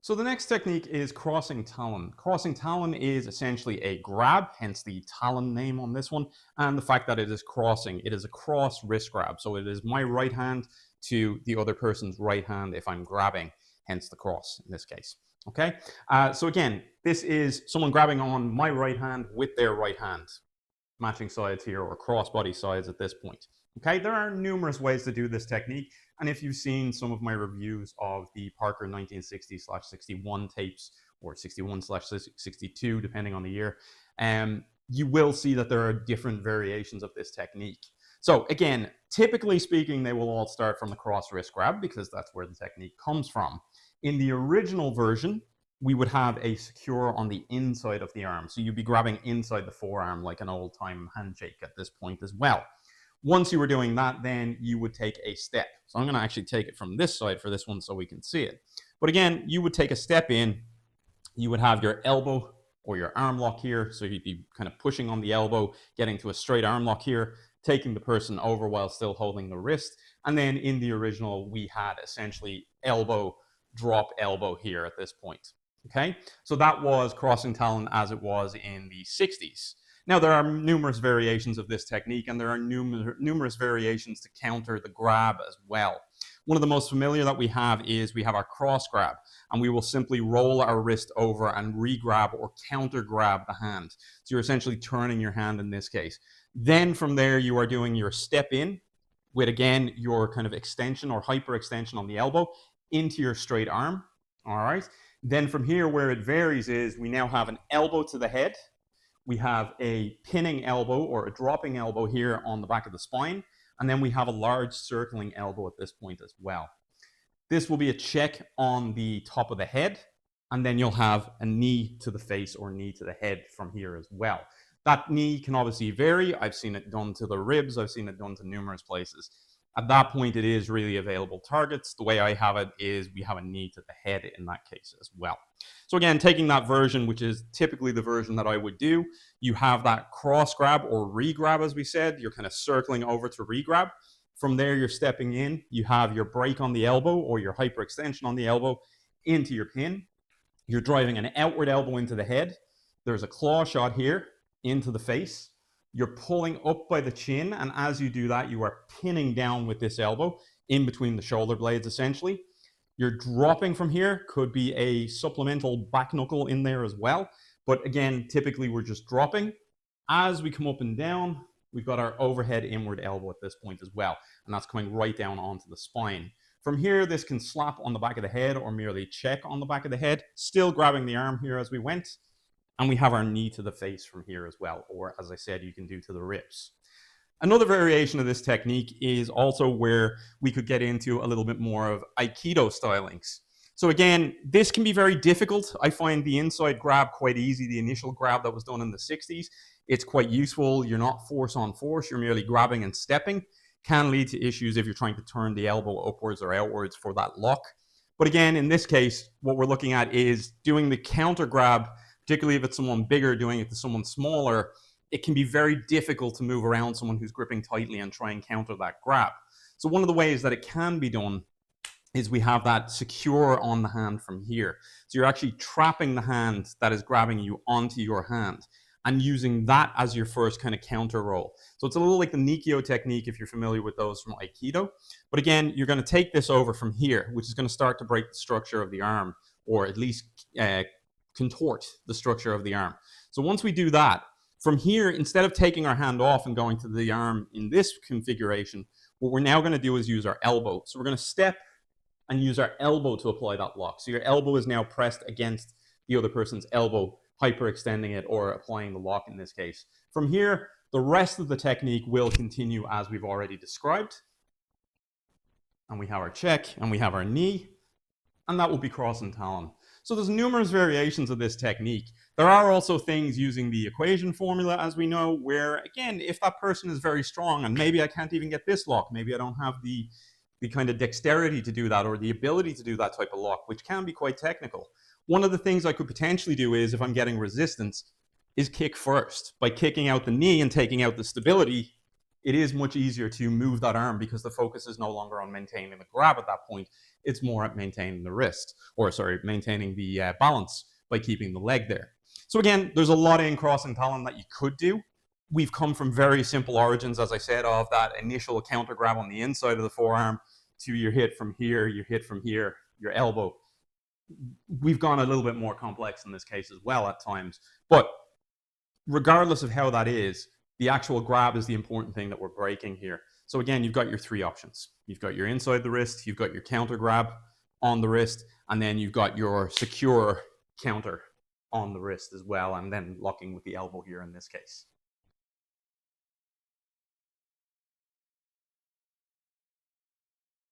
So the next technique is Crossing Talon. Crossing Talon is essentially a grab, hence the Talon name on this one, and the fact that it is crossing. It is a cross wrist grab, so it is my right hand to the other person's right hand if I'm grabbing, hence the cross in this case. Okay, so again, this is someone grabbing on my right hand with their right hand, matching sides here or crossbody sides at this point. Okay, there are numerous ways to do this technique. And if you've seen some of my reviews of the Parker 1960/61 tapes or 61/62, depending on the year, you will see that there are different variations of this technique. So again, typically speaking, they will all start from the cross wrist grab because that's where the technique comes from. In the original version, we would have a secure on the inside of the arm. So you'd be grabbing inside the forearm like an old time handshake at this point as well. Once you were doing that, then you would take a step. So I'm going to actually take it from this side for this one so we can see it. But again, you would take a step in. You would have your elbow or your arm lock here. So you'd be kind of pushing on the elbow, getting to a straight arm lock here, taking the person over while still holding the wrist. And then in the original, we had essentially elbow, drop elbow here at this point. Okay, so that was Crossing Talon as it was in the 60s. Now, there are numerous variations of this technique, and there are numerous variations to counter the grab as well. One of the most familiar that we have is we have our cross grab, and we will simply roll our wrist over and re-grab or counter grab the hand. So you're essentially turning your hand in this case. Then from there, you are doing your step in with, again, your kind of extension or hyper extension on the elbow into your straight arm. All right. Then from here, where it varies is we now have an elbow to the head. We have a pinning elbow or a dropping elbow here on the back of the spine. And then we have a large circling elbow at this point as well. This will be a check on the top of the head. And then you'll have a knee to the face or knee to the head from here as well. That knee can obviously vary. I've seen it done to the ribs. I've seen it done to numerous places. At that point, it is really available targets. The way I have it is we have a knee to the head in that case as well. So again, taking that version, which is typically the version that I would do, you have that cross grab or re-grab, as we said. You're kind of circling over to re-grab. From there, you're stepping in. You have your break on the elbow or your hyperextension on the elbow into your pin. You're driving an outward elbow into the head. There's a claw shot here into the face. You're pulling up by the chin, and as you do that, you are pinning down with this elbow in between the shoulder blades, essentially. You're dropping from here, could be a supplemental back knuckle in there as well. But again, typically we're just dropping. As we come up and down, we've got our overhead inward elbow at this point as well, and that's coming right down onto the spine. From here, this can slap on the back of the head or merely check on the back of the head, still grabbing the arm here as we went. And we have our knee to the face from here as well, or as I said, you can do to the ribs. Another variation of this technique is also where we could get into a little bit more of Aikido stylings. So again, this can be very difficult. I find the inside grab quite easy. The initial grab that was done in the 60s, it's quite useful. You're not force on force. You're merely grabbing and stepping. Can lead to issues if you're trying to turn the elbow upwards or outwards for that lock. But again, in this case, what we're looking at is doing the counter grab, particularly if it's someone bigger doing it to someone smaller. It can be very difficult to move around someone who's gripping tightly and try and counter that grab. So one of the ways that it can be done is we have that secure on the hand from here. So you're actually trapping the hand that is grabbing you onto your hand and using that as your first kind of counter roll. So it's a little like the Nikio technique if you're familiar with those from Aikido. But again, you're going to take this over from here, which is going to start to break the structure of the arm, or at least contort the structure of the arm. So once we do that, from here, instead of taking our hand off and going to the arm in this configuration, what we're now going to do is use our elbow. So we're going to step and use our elbow to apply that lock. So your elbow is now pressed against the other person's elbow, hyperextending it or applying the lock in this case. From here, the rest of the technique will continue as we've already described. And we have our check and we have our knee, and that will be Crossing Talon. So there's numerous variations of this technique. There are also things using the equation formula, as we know, where, again, if that person is very strong and maybe I can't even get this lock, maybe I don't have the kind of dexterity to do that or the ability to do that type of lock, which can be quite technical. One of the things I could potentially do is, if I'm getting resistance, is kick first. By kicking out the knee and taking out the stability, it is much easier to move that arm because the focus is no longer on maintaining the grab at that point. It's more at maintaining the wrist, or sorry, maintaining the balance by keeping the leg there. So again, there's a lot in Crossing Talon that you could do. We've come from very simple origins, as I said, of that initial counter grab on the inside of the forearm to your hit from here, your elbow. We've gone a little bit more complex in this case as well at times. But regardless of how that is, the actual grab is the important thing that we're breaking here. So again, you've got your three options. You've got your inside the wrist, you've got your counter grab on the wrist, and then you've got your secure counter on the wrist as well, and then locking with the elbow here in this case.